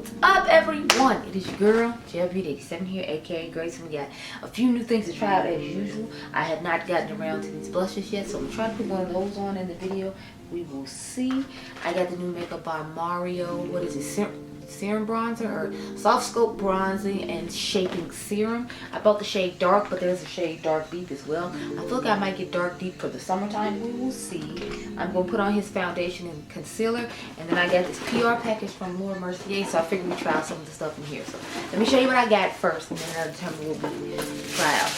What's up, everyone? It is your girl, Gelbeauty-QM here, aka Grace, and we got a few new things to try out as usual. I have not gotten around to these blushes yet, so I'm trying to put one of those on in the video. We will see. I got the new makeup by Mario. What is it? Serum bronzer or soft sculpt bronzing and shaping serum. I bought the shade dark, but there's a shade dark deep as well. I feel like I might get dark deep for the summertime. We will see. I'm going to put on his foundation and concealer, and then I got this PR package from Mercier, so I figured we'd try out some of the stuff in here. So let me show you what I got first, and then I'll determine what we try out.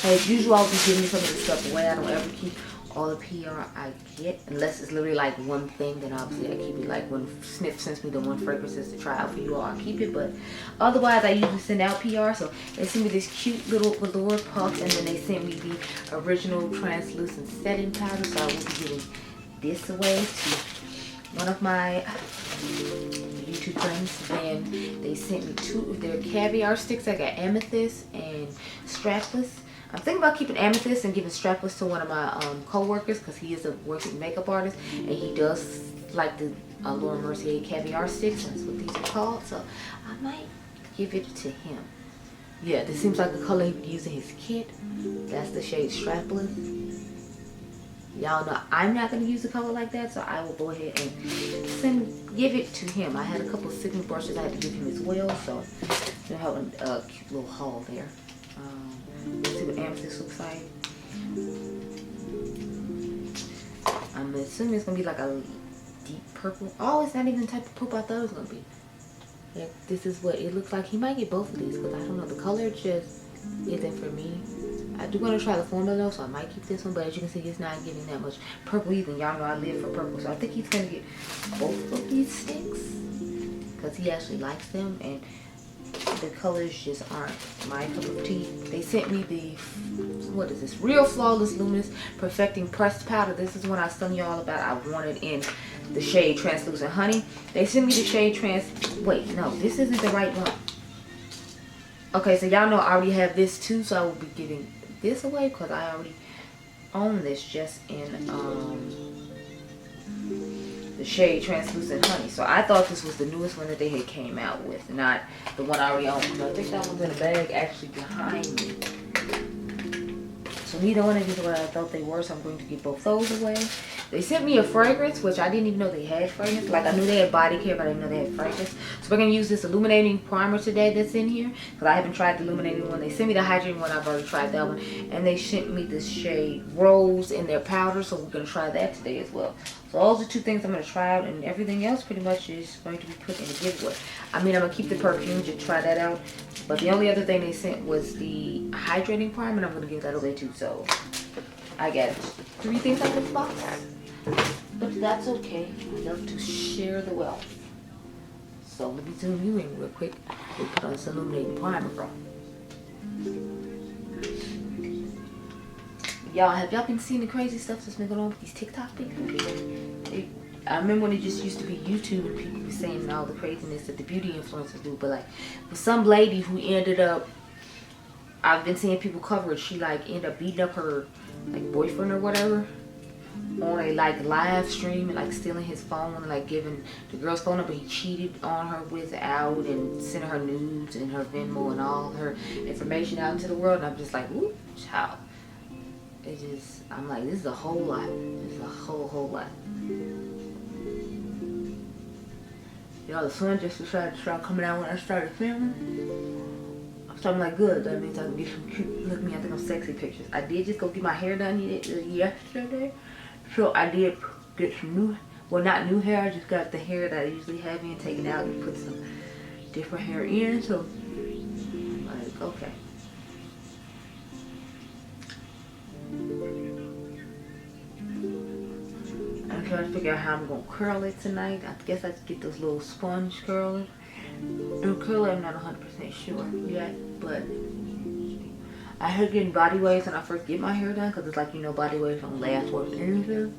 As usual, I'll be giving some of this stuff away. I don't ever keep all the PR I get, unless it's literally like one thing, then obviously I keep it. Like when Snif sends me the one fragrances to try out for you all, I keep it, but otherwise I usually send out PR. So they sent me this cute little velour puff, and then they sent me the original translucent setting powder, so I will be giving this away to one of my YouTube friends. And they sent me two of their caviar sticks. I got amethyst and strapless. I'm thinking about keeping amethyst and giving strapless to one of my co-workers, because he is a working makeup artist and he does like the Laura Mercier caviar sticks. That's what these are called. So I might give it to him. Yeah, this seems like the color he would use in his kit. That's the shade strapless. Y'all know I'm not going to use a color like that, so I will go ahead and give it to him. I had a couple of sifting brushes I had to give him as well, so we'll have a cute little haul there. Let's see what amethyst looks like. I'm assuming it's gonna be like a deep purple. Oh, it's not even the type of purple I thought it was gonna be. Yeah, this is what it looks like. He might get both of these, because I don't know, the color just isn't for me. I do want to try the formula though, so I might keep this one, but as you can see, it's not getting that much purple either. Y'all know I live for purple, so I think he's gonna get both of these sticks because he actually likes them, and the colors just aren't my cup of tea. They sent me the, what is this? Real Flawless Luminous Perfecting Pressed Powder. This is one I was telling y'all about. I wanted in the shade Translucent Honey. They sent me the shade wait, no, this isn't the right one. Okay, so y'all know I already have this too, so I will be giving this away because I already own this just in the shade Translucent Honey. So I thought this was the newest one that they had came out with, not the one I already own. I think that one's in the bag actually behind me. So neither one of these are what I thought they were, so I'm going to give both those away. They sent me a fragrance, which I didn't even know they had fragrance. Like, I knew they had body care, but I didn't know they had fragrance. So we're going to use this illuminating primer today that's in here, because I haven't tried the illuminating one. They sent me the hydrating one. I've already tried that one. And they sent me this shade Rose in their powder, so we're going to try that today as well. So those are two things I'm going to try out, and everything else pretty much is going to be put in a giveaway. I mean, I'm going to keep the perfume to try that out, but the only other thing they sent was the hydrating primer, and I'm going to give that away too. So I got 3 things out of this box, but that's okay. I love to share the wealth. So let me zoom you in real quick. We put on this illuminating primer, bro. Y'all, have y'all been seeing the crazy stuff that's been going on with these TikTok people? I remember when it just used to be YouTube and people were saying all the craziness that the beauty influencers do, but like for some lady who ended up, I've been seeing people cover it, she like ended up beating up her like boyfriend or whatever on a like live stream, and like stealing his phone and like giving the girl's phone number he cheated on her without, and sending her nudes and her Venmo and all her information out into the world. And I'm just like, ooh, child. It just, I'm like, this is a whole lot. This is a whole lot. You know, the sun just decided to start coming out when I started filming. So I'm like, good. That means I can get some cute, look at me, I think I'm sexy pictures. I did just go get my hair done yesterday. So I did get some new, well, not new hair. I just got the hair that I usually have in taken out and put some different hair in. So I'm like, okay. I'm trying to figure out how I'm going to curl it tonight. I guess I have to get those little sponge curlers. And curl it, I'm not 100% sure yet, but I heard getting body waves when I first get my hair done, because it's like, you know, body waves don't last worth anything.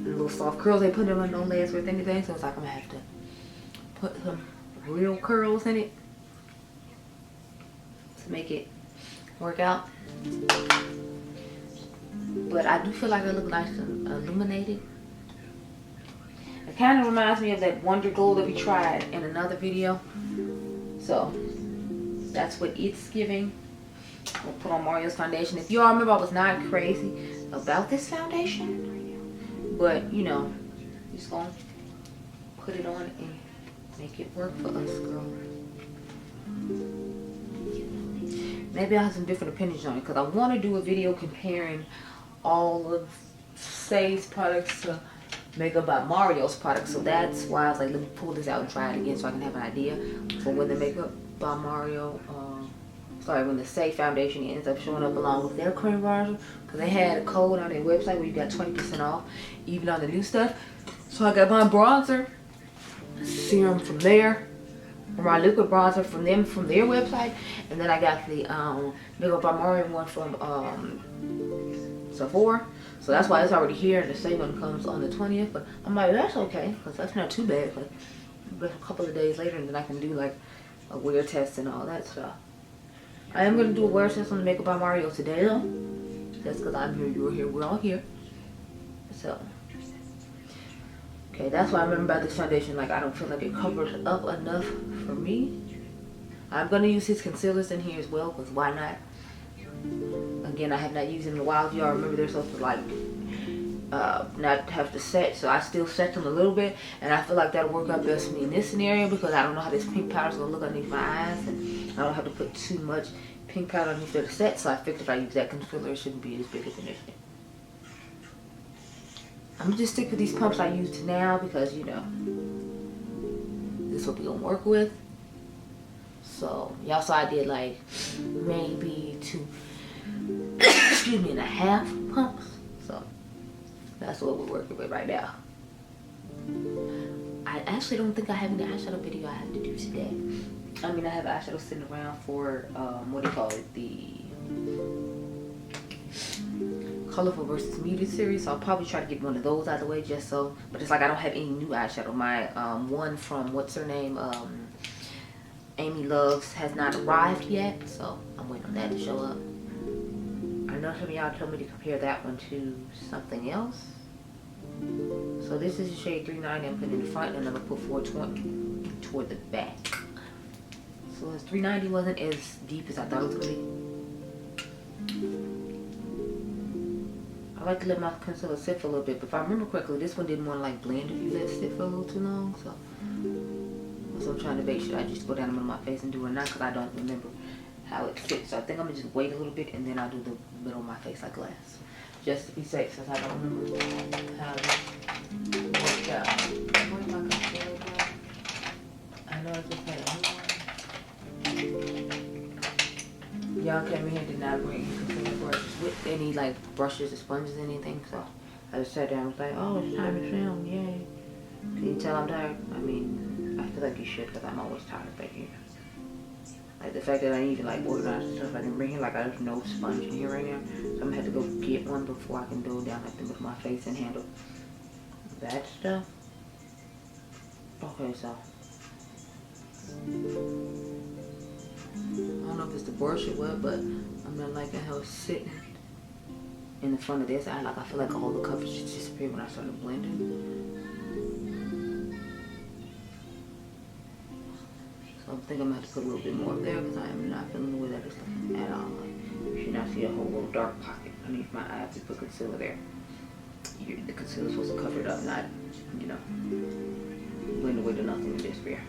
The little soft curls they put in them don't last worth anything, so it's like I'm going to have to put some real curls in it to make it work out. But I do feel like I look nice and illuminated. It kind of reminds me of that Wonder Glow that we tried in another video. So that's what it's giving. We'll put on Mario's foundation. If y'all remember, I was not crazy about this foundation, but you know, just gonna put it on and make it work for us, girl. Maybe I have some different opinions on it because I want to do a video comparing all of Say's products to Makeup by Mario's products. So that's why I was like, let me pull this out and try it again so I can have an idea for when the Makeup by Mario, when the Say foundation ends up showing up along with their cream bronzer, because they had a code on their website where you got 20% off even on the new stuff. So I got my bronzer serum from there, or my liquid bronzer from them from their website, and then I got the Makeup by Mario one from Sephora. So that's why it's already here, and the Say one comes on the 20th. But I'm like, that's okay, because that's not too bad. But a couple of days later, and then I can do like a wear test and all that stuff. I am going to do a wear test on the Makeup by Mario today though. That's because I'm here, you're here, we're all here. So, okay, that's what I remember about this foundation. Like, I don't feel like it covers up enough for me. I'm going to use his concealers in here as well, because why not? Again, I have not used them in a while. If y'all remember, they're supposed to like not have to set, so I still set them a little bit, and I feel like that'll work out best for me in this scenario because I don't know how this pink powder is gonna look underneath my eyes, and I don't have to put too much pink powder underneath the set. So I figured if I use that concealer, it shouldn't be as big as an issue. I'm gonna just stick with these pumps I used now because you know this is what we gonna work with. So y'all saw I did like maybe 2.5 pumps. So that's what we're working with right now. I actually don't think I have any eyeshadow video I have to do today. I mean, I have eyeshadow sitting around for, what do you call it? The Colorful versus Muted series. So I'll probably try to get one of those out of the way just so. But it's like I don't have any new eyeshadow. My one from, what's her name? Amy Loves has not arrived yet. So I'm waiting on that to show up. I know some of y'all told me to compare that one to something else. So this is shade 390. I'm putting in the front, and I'm gonna put 420 toward the back. So this 390 wasn't as deep as I thought it was gonna be. I like to let my concealer sit for a little bit, but if I remember correctly, this one didn't want to like blend if you let it sit for a little too long. So I'm trying to make sure I just go down the middle of my face and do it now because I don't remember how it fits. So I think I'm gonna just wait a little bit and then I'll do the middle of my face like glass, just to be safe since I don't remember how it worked out. Where's my concealer go? I know I just had a new one. Y'all came in here, did not bring concealer brushes with any like brushes or sponges or anything. So I just sat down and was like, oh, it's time to film, yay. Can you tell I'm tired? I mean, I feel like you should because I'm always tired, but you know. Like the fact that I need to like organize the stuff I didn't bring here, like I have no sponge in here right now. So I'm gonna have to go get one before I can go down like the middle of my face and handle that stuff. Okay, so I don't know if it's the brush or what, but I'm not liking how it's sitting in the front of this eye. Like I feel like all the coverage just disappeared when I started blending. I think I'm gonna have to put a little bit more up there because I am not feeling the way that it's looking at all. Like, you should not see a whole little dark pocket underneath my eye if you put concealer there. The concealer's supposed to cover it up, not, you know, blend away to nothing and disappear.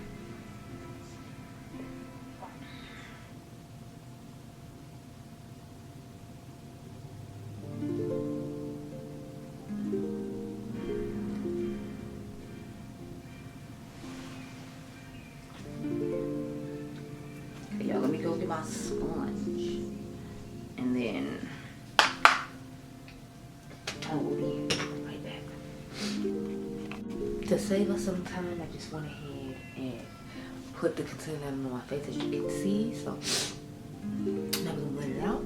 My sponge, and then I will be right back. To save us some time, I just went ahead and put the concealer on my face, as you can see. So now I'm gonna blend it out.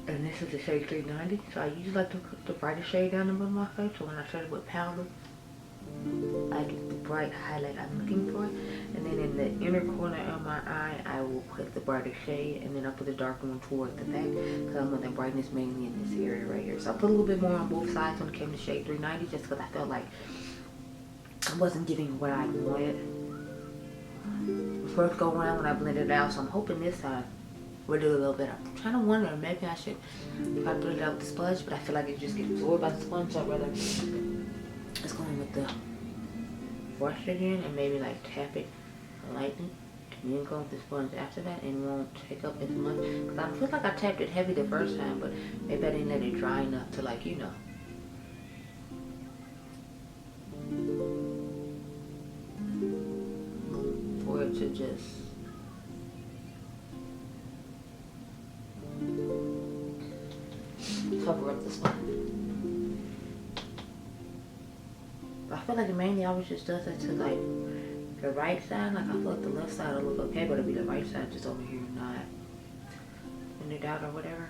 And this is the shade 390. So I usually like to put the brightest shade down the middle of my face. So when I started with powder, I get the bright highlight I'm looking for, and then in the inner corner of my eye, I will put the brighter shade, and then I'll put the darker one toward the back, because I want the brightness mainly in this area right here. So I put a little bit more on both sides when it came to shade 390, just because I felt like I wasn't getting what I wanted the first go around when I blended it out. So I'm hoping this time we'll do a little better. I'm trying to wonder, maybe I should, if I blend it out with the sponge, but I feel like it just gets absorbed by the sponge, so I'd rather just go in with the brush again and maybe like tap it lightly and then go with the sponge after that, and won't take up as much, because I feel like I tapped it heavy the first time, but maybe I didn't let it dry enough to, like, you know, for it to just cover up the spot. I feel like mainly I always just does it to like the right side. Like I feel like the left side will look okay, but it'll be the right side just over here not in it out or whatever.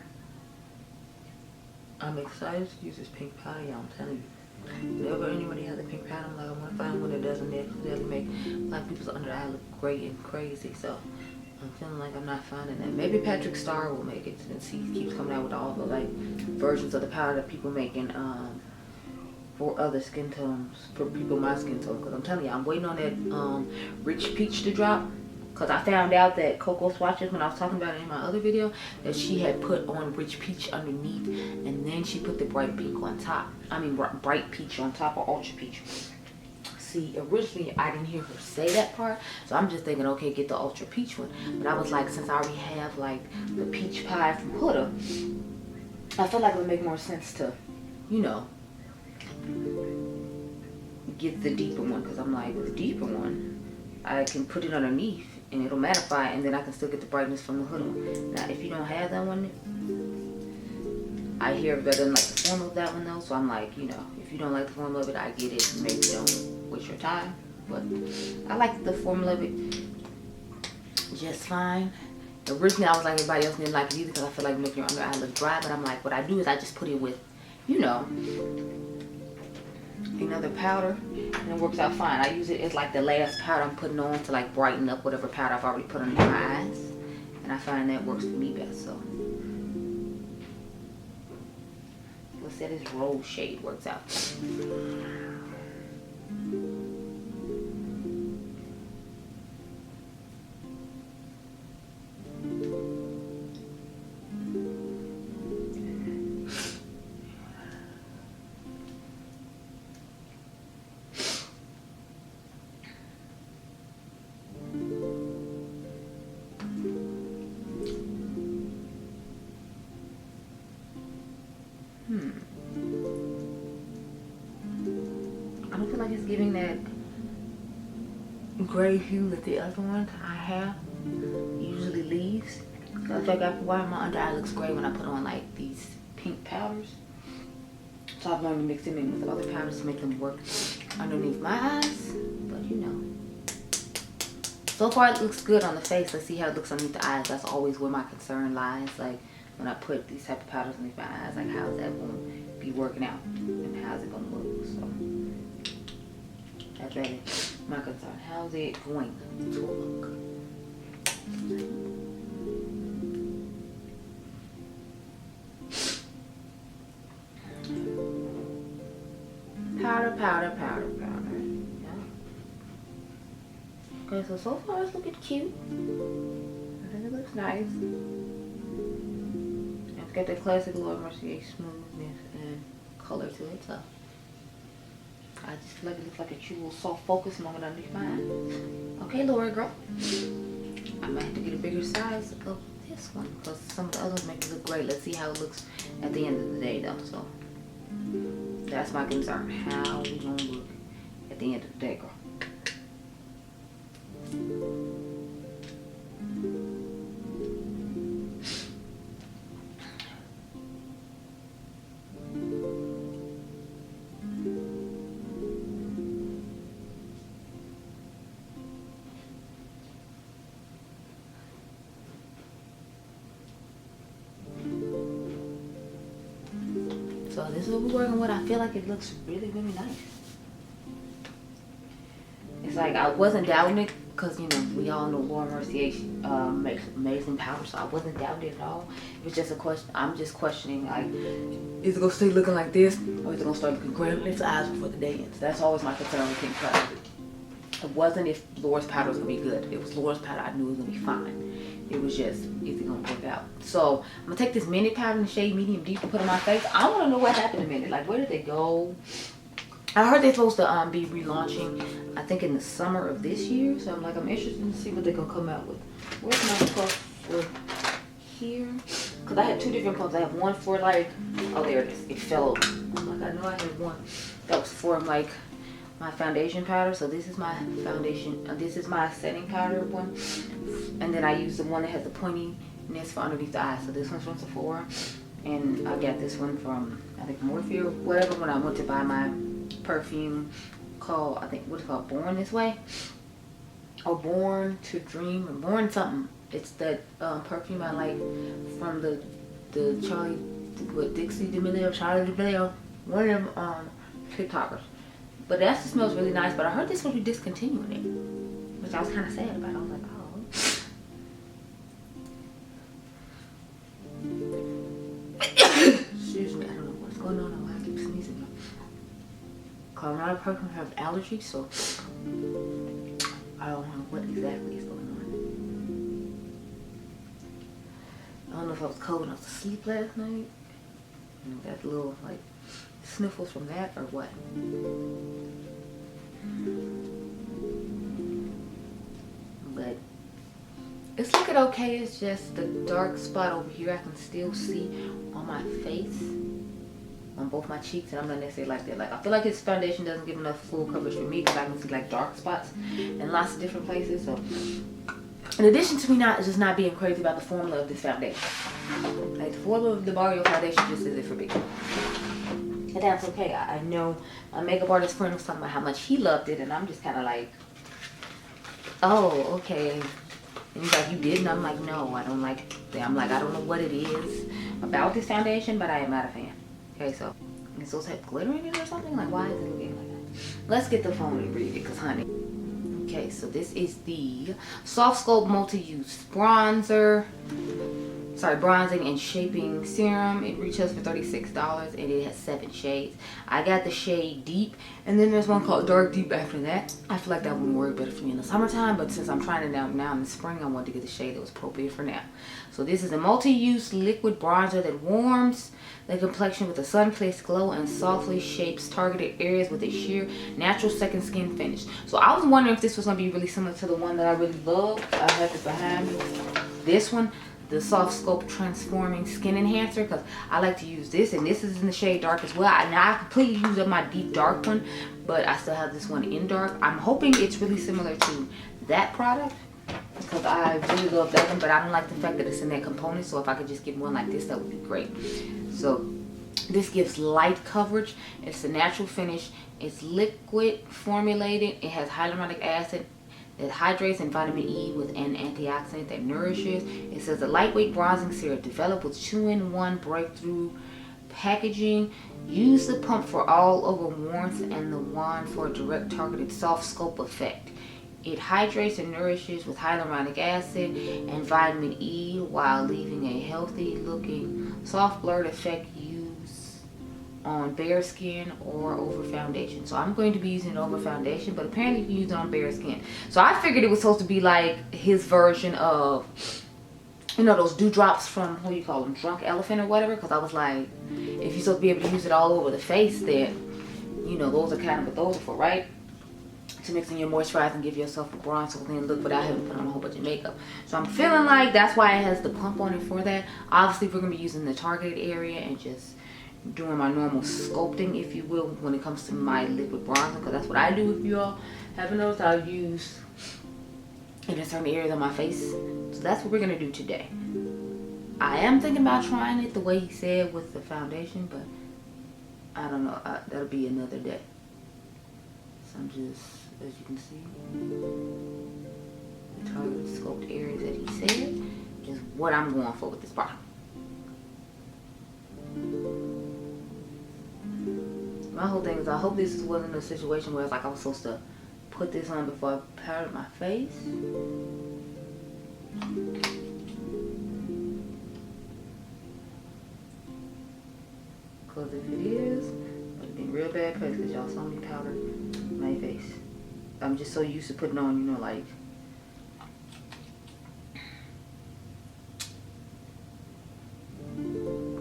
I'm excited to use this pink powder, y'all. I'm telling you. Whenever anybody has a pink powder, I'm like, I want to find one that doesn't necessarily make black people's under eye look great and crazy. So I'm feeling like I'm not finding that. Maybe Patrick Starr will make it, since he keeps coming out with all the like versions of the powder that people make in for other skin tones, for people my skin tone. Because I'm telling you, I'm waiting on that Rich Peach to drop. Because I found out that Cocoa Swatches, when I was talking about it in my other video, that she had put on Rich Peach underneath, and then she put the bright pink on top. I mean, bright peach on top, or ultra peach. See, originally I didn't hear her say that part, so I'm just thinking, okay, get the ultra peach one. But I was like, since I already have like the peach pie from Huda, I felt like it would make more sense to, you know, get the deeper one. Because I'm like, with the deeper one, I can put it underneath and it'll mattify, and then I can still get the brightness from the Huda one. Now, if you don't have that one, I hear everybody doesn't like the formula of that one though, so I'm like, you know, if you don't like the formula of it, I get it. Maybe don't waste your time, but I like the formula of it just fine. Originally, I was like everybody else, didn't like it either because I feel like making your under eye look dry, but I'm like, what I do is I just put it with, you know, another powder, and it works out fine. I use it as like the last powder I'm putting on to like brighten up whatever powder I've already put under my eyes, and I find that works for me best. So let's say this rose shade works out. I don't feel like it's giving that gray hue that the other one I have usually leaves. So I feel like after a while my under eye looks gray when I put on like these pink powders. So I've learned to mix them in with other powders to make them work underneath my eyes. But you know, so far it looks good on the face. Let's see how it looks underneath the eyes. That's always where my concern lies. Like when I put these type of powders underneath my eyes, like how's that going to be working out and how's it going to look? So that's really my concern. How's it going to look? Powder, powder, powder, powder. Yeah. Okay, so far it's looking cute. I think it looks nice. It's got that classic Laura Mercier smoothness and color to it, so I just feel like it looks like a cute little soft focus moment underneath my eye. Okay, Laura girl. I might have to get a bigger size of this one because some of the others make it look great. Let's see how it looks at the end of the day though. So that's my concern. How we gonna look at the end of the day, girl. So this is what we're working with. I feel like it looks really, really nice. It's like I wasn't doubting it because, you know, we all know Laura Mercier makes amazing powder, so I wasn't doubting it at all. It was just a question. I'm just questioning, like, is it gonna stay looking like this, or is it gonna start looking great on its eyes before the day ends? That's always my concern with pink powder. It wasn't if Laura's powder was gonna be good. It was Laura's powder. I knew it was gonna be fine. It was just, is it gonna work out? So I'm gonna take this Minute powder in the shade Medium Deep and put it on my face. I want to know what happened to Minute. Like, where did they go? I heard they're supposed to be relaunching, I think, in the summer of this year. So I'm like, I'm interested to see what they're gonna come out with. Where's my puff for here? Because I had two different puffs. I have one for like, oh, there it is. It fell over. I'm like, I know I had one that was for like my foundation powder. So this is my foundation. This is my setting powder one. And then I use the one that has the pointiness for underneath the eye. So this one's from Sephora. And I got this one from, I think, Mercier or whatever, when I went to buy my perfume called, I think, what's it called, Born This Way, or Born to Dream, or Born something. It's that perfume I like from the Charlie, what, Dixie D'Amelio, Charlie D'Amelio, one of them TikTokers. But that smells really nice. But I heard this will be discontinuing it, which I was kind of sad about. I was like, oh. Excuse me, I don't know what's going on. I keep sneezing. I'm not a person who has allergies, so I don't know what exactly is going on. I don't know if I was cold enough to sleep last night. You know, got little like sniffles from that or what. But it's looking okay. It's just the dark spot over here I can still see on my face, on both my cheeks, and I'm not necessarily like that. Like, I feel like this foundation doesn't give enough full coverage for me because I can see like dark spots in lots of different places. So in addition to me just not being crazy about the formula of this foundation, like the formula of the Barrio foundation just isn't for me. And that's okay. I know my makeup artist friend was talking about how much he loved it, and I'm just kind of like, oh, okay. And he's like, you did? And I'm like, no, I don't like that. I'm like, I don't know what it is about this foundation, but I am not a fan. Okay, so it's supposed to have glitter in it or something? Like, why is it looking like that? Let's get the phone and read it, because honey. Okay, so this is the Soft Sculpt Multi-Use Bronzer. Sorry, bronzing and shaping serum. It retails for $36 and it has 7 shades. I got the shade Deep, and then there's one called Dark Deep after that. I feel like that would work better for me in the summertime, but since I'm trying it out now in the spring, I wanted to get the shade that was appropriate for now. So this is a multi-use liquid bronzer that warms the complexion with a sun-kissed glow and softly shapes targeted areas with a sheer natural second skin finish. So I was wondering if this was going to be really similar to the one that I really love. I have it behind me. This one, the Soft Sculpt Transforming Skin Enhancer, because I like to use this, and this is in the shade Dark as well. Now I completely used up my deep dark one, but I still have this one in dark. I'm hoping it's really similar to that product, because I really love that one, but I don't like the fact that it's in that component. So if I could just get one like this, that would be great. So this gives light coverage. It's a natural finish. It's liquid formulated. It has hyaluronic acid that hydrates and vitamin E with an antioxidant that nourishes. It says a lightweight bronzing serum developed with 2-in-1 breakthrough packaging. Use the pump for all over warmth and the wand for a direct targeted soft sculpt effect. It hydrates and nourishes with hyaluronic acid and vitamin E while leaving a healthy looking soft blurred effect on bare skin or over foundation. So I'm going to be using it over foundation, but apparently you can use it on bare skin. So I figured it was supposed to be like his version of, you know, those dewdrops from, what do you call them, Drunk Elephant or whatever, because I was like, if you're supposed to be able to use it all over the face, then, you know, those are kind of what those are for, right? To mix in your moisturizer and give yourself a bronze clean look without having to put on a whole bunch of makeup. So I'm feeling like that's why it has the pump on it for that. Obviously we're going to be using the targeted area and just doing my normal sculpting, if you will, when it comes to my liquid bronzer, because that's what I do. If you all haven't noticed, I'll use in a certain areas on my face. So that's what we're going to do today. I am thinking about trying it the way he said with the foundation, but I don't know. That'll be another day. So I'm just, as you can see, the targeted sculpt areas that he said, just what I'm going for with this bottom. My whole thing is, I hope this wasn't a situation where it's like I was supposed to put this on before I powdered my face. Because if it is, it'll be real bad place because y'all saw me powder my face. I'm just so used to putting on, you know, like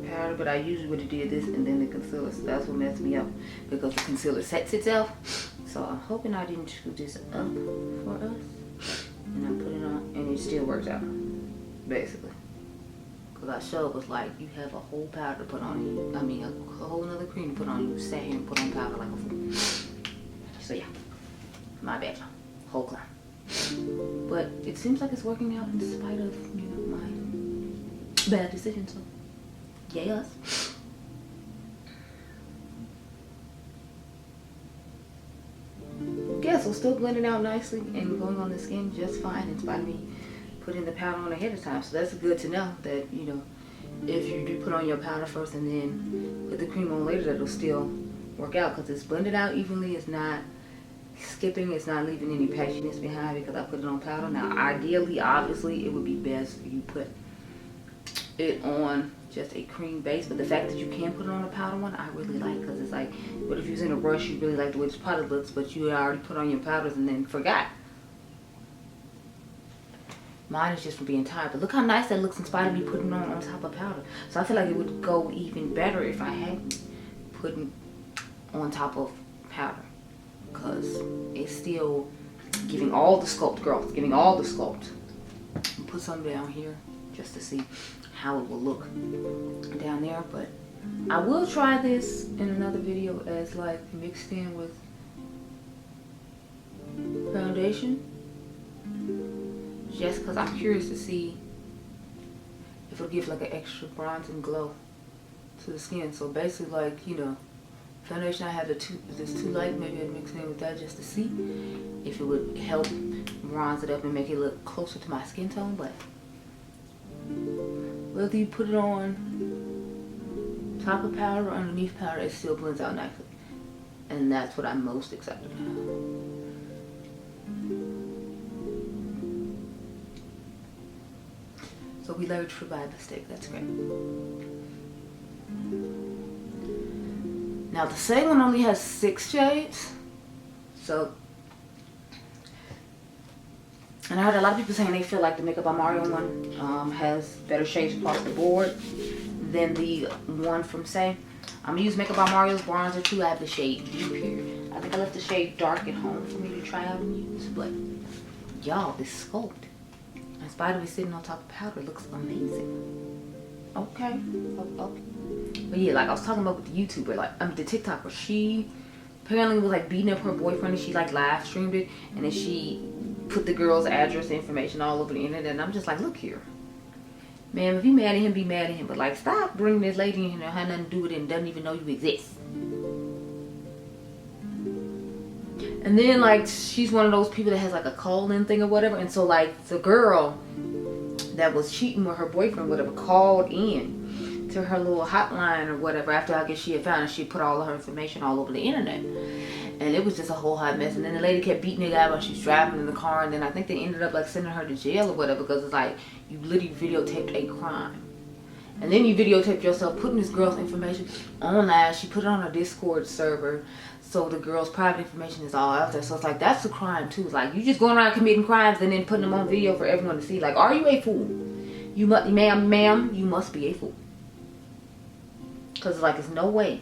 powder, but I usually would have did this and then the concealer, so that's what messed me up because the concealer sets itself. So I'm hoping I didn't screw this up for us. And I put it on and it still works out, basically. Because I showed was like, you have a whole powder to put on you. I mean, a whole nother cream to put on you. You sat here and put on powder like a fool. So yeah, my bad, whole clown. But it seems like it's working out in spite of, you know, my bad decision. So yay us. Yeah, so still blending out nicely and going on the skin just fine in spite of me putting the powder on ahead of time. So that's good to know that, you know, if you do put on your powder first and then put the cream on later, that'll still work out because it's blended out evenly. It's not skipping, it's not leaving any patchiness behind because I put it on powder. Now ideally, obviously, it would be best for you put it on just a cream base, but the fact that you can put it on a powder one, I really like, because it's like, what if you're using a brush, you really like the way this product looks, but you already put on your powders and then forgot. Mine is just from being tired, but look how nice that looks in spite of me putting it on top of powder. So I feel like it would go even better if I hadn't put it on top of powder, because it's still giving all the sculpt, girls, giving all the sculpt. I'll put some down here just to see how it will look down there, but I will try this in another video as like mixed in with foundation, just because I'm curious to see if it'll give like an extra bronze and glow to the skin. So basically, like, you know, foundation, I have this too light, maybe I'd mix it in with that just to see if it would help bronze it up and make it look closer to my skin tone. But whether you put it on top of powder or underneath powder, it still blends out nicely. And that's what I'm most excited about. So we learned for by mistake, that's great. Now the second one only has 6 shades. So, and I heard a lot of people saying they feel like the Makeup by Mario one has better shades across the board than the one from Say. I'm gonna use Makeup by Mario's bronzer too. I have the shade Deep here. I think I left the shade Dark at home for me to try out and use. But y'all, this Sculpt, in spite of it sitting on top of powder, looks amazing. Okay. But yeah, like I was talking about with the YouTuber, like the TikToker, she apparently was like beating up her boyfriend, and she like live streamed it, and then she put the girl's address information all over the internet. And I'm just like, look here, ma'am, if you mad at him, be mad at him, but like stop bringing this lady in here that had nothing to do with it and doesn't even know you exist. And then like she's one of those people that has like a call-in thing or whatever, and so like the girl that was cheating with her boyfriend, whatever, called in to her little hotline or whatever after I guess she had found it. She put all of her information all over the internet, and it was just a whole hot mess. And then the lady kept beating the guy while she was driving in the car, and then I think they ended up like sending her to jail or whatever, because it's like you literally videotaped a crime, and then you videotaped yourself putting this girl's information online. She put it on her Discord server, so the girl's private information is all out there. So it's like, that's a crime too. It's like you just going around committing crimes and then putting them on video for everyone to see. Like, are you a fool? You must, ma'am, you must be a fool. Because it's like, there's no way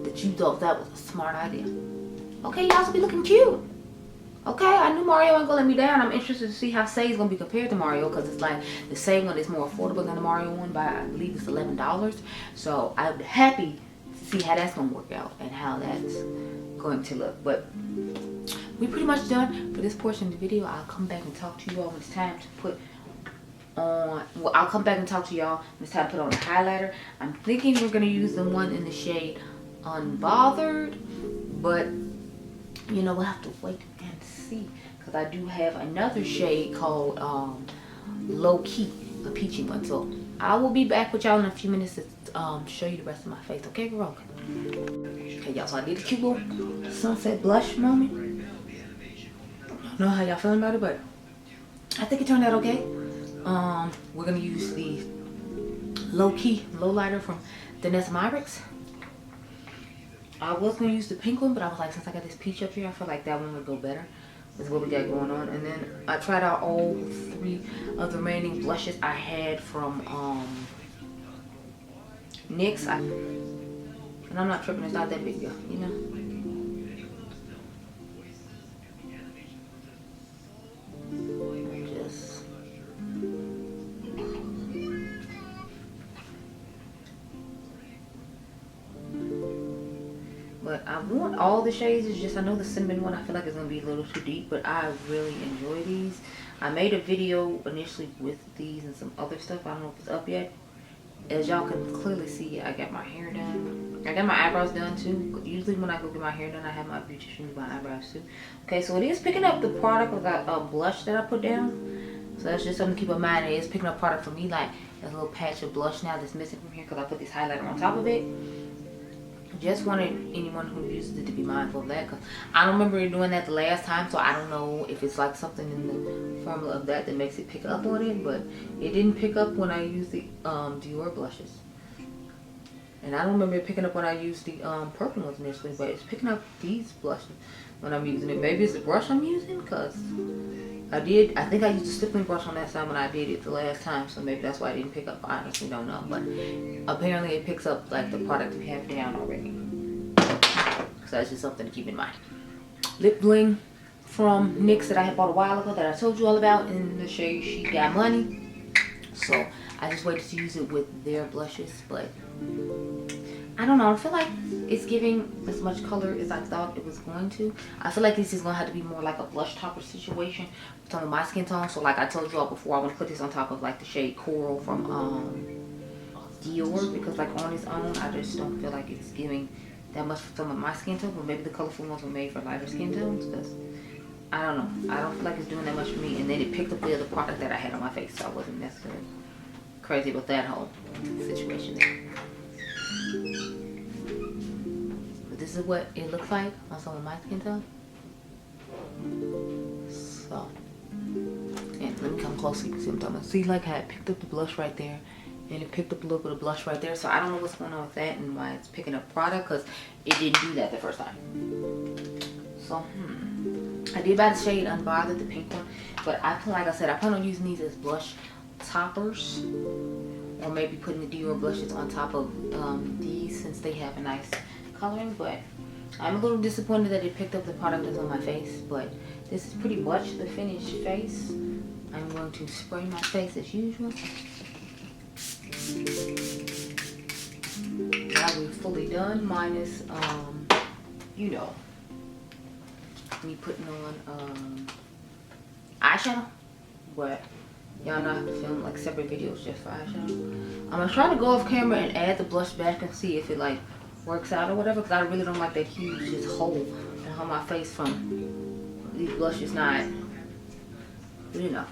that you thought that was a smart idea. Okay, y'all should be looking cute. Okay, I knew Mario ain't gonna let me down. I'm interested to see how Say's gonna be compared to Mario, because it's like the Say one is more affordable than the Mario one by, I believe it's $11. So I'm happy to see how that's gonna work out and how that's going to look. But we pretty much done for this portion of the video. I'll come back and talk to you all when it's time to put on, well, I'll come back and talk to y'all when it's time to put on a highlighter. I'm thinking we're gonna use the one in the shade Unbothered, but you know, we'll have to wait and see, because I do have another shade called Low Key, a peachy one. So I will be back with y'all in a few minutes to show you the rest of my face. Okay, girl? Okay, y'all, so I did a cute little sunset blush moment. know how y'all feeling about it, but I think it turned out okay. We're gonna use the low-key low lighter from Danessa Myricks. I was gonna use the pink one, but I was like, since I got this peach up here, I feel like that one would go better. Is what we got going on. And then I tried out all 3 of the remaining blushes I had from NYX. And I'm not tripping, it's not that big deal, you know. But I want all the shades. It's just I know the cinnamon one I feel like is gonna be a little too deep, but I really enjoy these. I made a video initially with these and some other stuff. I don't know if it's up yet. As y'all can clearly see, I got my hair done. I got my eyebrows done too. Usually when I go get my hair done, I have my beautician do my eyebrows too. Okay, so it is picking up the product of that blush that I put down. So that's just something to keep in mind. It is picking up product for me. Like there's a little patch of blush now that's missing from here because I put this highlighter on top of it. Just wanted anyone who uses it to be mindful of that, because I don't remember doing that the last time, so I don't know if it's like something in the formula of that makes it pick up on it, but it didn't pick up when I used the Dior blushes. And I don't remember it picking up when I used the purple ones initially, but it's picking up these blushes when I'm using it. Maybe it's the brush I'm using, because I think I used a stippling brush on that side when I did it the last time, so maybe that's why I didn't pick up. I honestly don't know, but apparently it picks up like the product we have down already. So that's just something to keep in mind. Lip bling from NYX that I had bought a while ago that I told you all about in the shade She Got Money. So I just waited to use it with their blushes, but I don't know. I feel like it's giving as much color as I thought it was going to. I feel like this is going to have to be more like a blush topper situation with some of my skin tone. So like I told you all before, I want to put this on top of like the shade Coral from Dior, because like on its own, I just don't feel like it's giving that much for some of my skin tone. But maybe the colorful ones were made for lighter skin tones, because I don't know. I don't feel like it's doing that much for me. And then it picked up the other product that I had on my face, so I wasn't necessarily crazy about that whole situation there. But this is what it looks like on some of my skin tone. So, and let me come close so you can see what I'm talking about. See, like how it picked up the blush right there, and it picked up a little bit of blush right there. So I don't know what's going on with that and why it's picking up product, because it didn't do that the first time. So, I did buy the shade Unbothered, the pink one, but like I said, I plan on using these as blush toppers, or maybe putting the Dior blushes on top of these, since they have a nice coloring. But I'm a little disappointed that it picked up the product that's on my face, but this is pretty much the finished face. I'm going to spray my face as usual. Now we're fully done, minus you know, me putting on eyeshadow, but y'all know I have to film like separate videos just for eyeshadow. I'm gonna try to go off camera and add the blush back and see if it like works out or whatever, because I really don't like that huge just hole on my face from these blushes not, you know,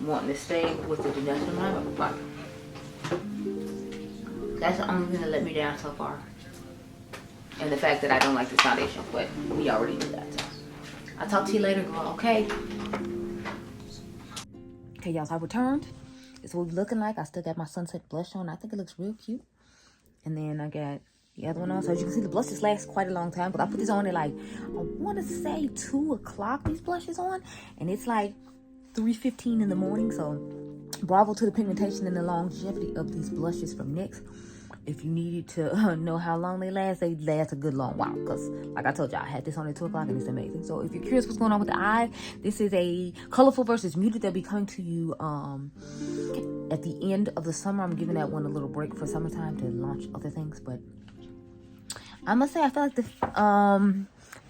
wanting to stay with the Danessa Myricks product. That's the only thing that let me down so far. And the fact that I don't like this foundation, but we already knew that. So I'll talk to you later, girl, okay? Okay, y'all, so I returned. It's what we're looking like. I still got my sunset blush on. I think it looks real cute. And then I got the other one on. So as you can see, the blushes last quite a long time. But I put this on at like, I want to say 2 o'clock, these blushes on. And it's like 3:15 in the morning. So bravo to the pigmentation and the longevity of these blushes from NYX. If you needed to know how long they last a good long while. Because, like I told y'all, I had this on at 2 o'clock and it's amazing. So, if you're curious what's going on with the eye, this is a colorful versus muted that'll be coming to you at the end of the summer. I'm giving that one a little break for summertime to launch other things. But, I must say, I feel like the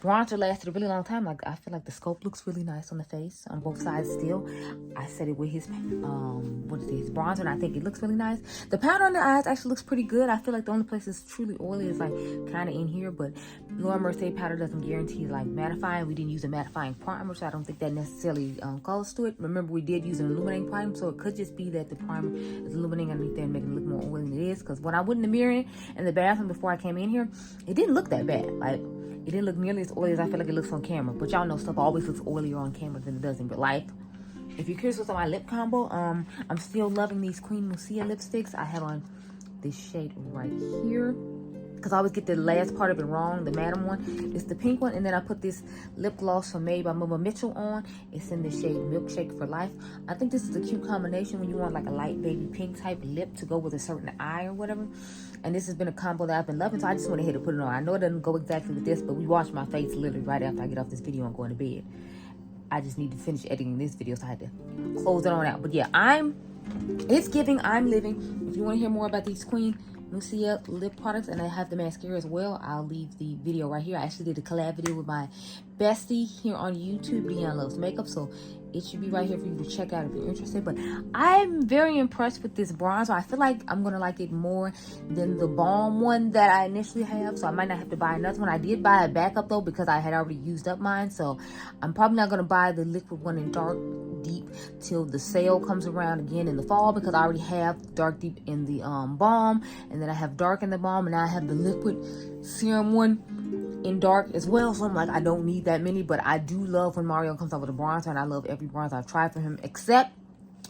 bronzer lasted a really long time. Like, I feel like the Sculpt looks really nice on the face on both sides still. I said it with his his bronzer, and I think it looks really nice. The powder on the eyes actually looks pretty good. I feel like the only place that's truly oily is like kind of in here, but Laura Mercier powder doesn't guarantee like mattifying. We didn't use a mattifying primer, so I don't think that necessarily goes to it. Remember, we did use an illuminating primer, so it could just be that the primer is illuminating underneath there and making it look more oily than it is. Because when I went in the mirror in the bathroom before I came in here, it didn't look that bad. Like, It didn't look nearly as oily as I feel like it looks on camera. But y'all know stuff always looks oilier on camera than it does in real life. If you're curious what's on my lip combo, I'm still loving these Queen Musia lipsticks. I have on this shade right here, because I always get the last part of it wrong, the Madam one. It's the pink one, and then I put this lip gloss from Made by Mama Mitchell on. It's in the shade Milkshake for Life. I think this is a cute combination when you want like a light baby pink type lip to go with a certain eye or whatever. And this has been a combo that I've been loving, so I just went ahead and put it on. I know it doesn't go exactly with this, but we wash my face literally right after I get off this video and go to bed. I just need to finish editing this video, so I had to close it on out. But yeah, it's giving, I'm living. If you want to hear more about these Queen Musia lip products, and I have the mascara as well, I'll leave the video right here. I actually did a collab video with my bestie here on YouTube, Dionluvsmakeup, so it should be right here for you to check out if you're interested. But I'm very impressed with this bronzer. I feel like I'm gonna like it more than the balm one that I initially have, so I might not have to buy another one. I did buy a backup though, because I had already used up mine, so I'm probably not gonna buy the liquid one in Dark Deep till the sale comes around again in the fall, because I already have Dark Deep in the balm, and then I have Dark in the balm, and now I have the liquid serum one in Dark as well. So I'm like, I don't need that many, but I do love when Mario comes out with a bronzer, and I love every bronzer I've tried for him except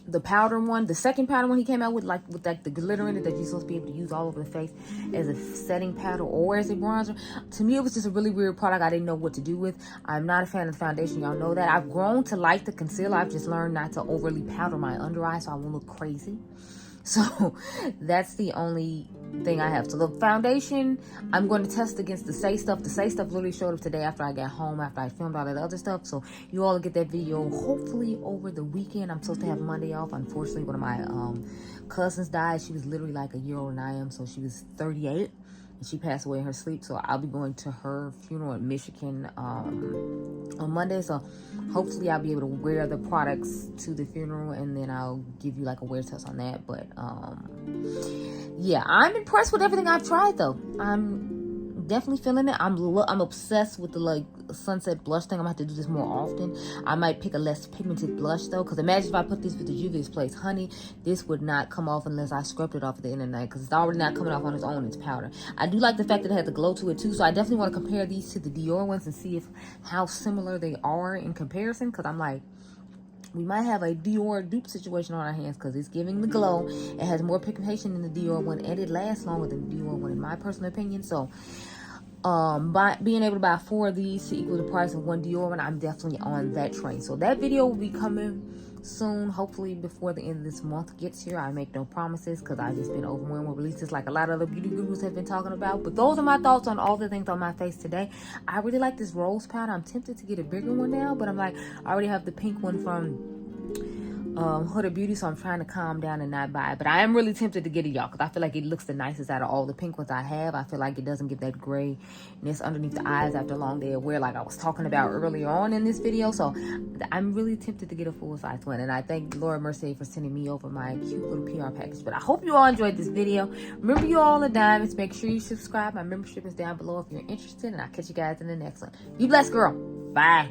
the powder one, the second powder one he came out with, like with like the glitter in it that you're supposed to be able to use all over the face as a setting powder or as a bronzer. To me, it was just a really weird product I didn't know what to do with. I'm not a fan of the foundation, y'all know that. I've grown to like the concealer. I've just learned not to overly powder my under eye so I won't look crazy. So that's the only thing I have. So the foundation, I'm going to test against the Say Stuff. The Say Stuff literally showed up today after I got home, after I filmed all that other stuff. So you all will get that video hopefully over the weekend. I'm supposed to have Monday off. Unfortunately, one of my cousins died. She was literally like a year older than I am. So she was 38. And she passed away in her sleep, so I'll be going to her funeral in Michigan on Monday. So hopefully I'll be able to wear the products to the funeral, and then I'll give you like a wear test on that. But yeah, I'm impressed with everything I've tried though. I'm definitely feeling it. I'm obsessed with the like sunset blush thing. I'm gonna have to do this more often. I might pick a less pigmented blush though, because imagine if I put this with the Juvia's Place Honey, this would not come off unless I scrubbed it off at the end of the night, because it's already not coming off on its own. It's powder. I do like the fact that it has the glow to it too, so I definitely want to compare these to the Dior ones and see how similar they are in comparison, because I'm like, we might have a Dior dupe situation on our hands, because it's giving the glow. It has more pigmentation than the Dior one, and it lasts longer than the Dior one in my personal opinion. So by being able to buy 4 of these to equal the price of one Dior one, I'm definitely on that train. So that video will be coming soon, hopefully before the end of this month gets here. I make no promises, because I've just been overwhelmed with releases like a lot of other beauty gurus have been talking about. But those are my thoughts on all the things on my face today. I really like this rose powder. I'm tempted to get a bigger one now, but I'm like, I already have the pink one from Ulta Beauty, so I'm trying to calm down and not buy it. But I am really tempted to get it, y'all, because I feel like it looks the nicest out of all the pink ones I have. I feel like it doesn't get that grayness underneath the eyes after a long day of wear, like I was talking about earlier on in this video. So I'm really tempted to get a full-size one, and I thank Laura Mercier for sending me over my cute little PR package. But I hope you all enjoyed this video. Remember, you all are diamonds. Make sure you subscribe. My membership is down below if you're interested, and I'll catch you guys in the next one. Be blessed, girl. Bye.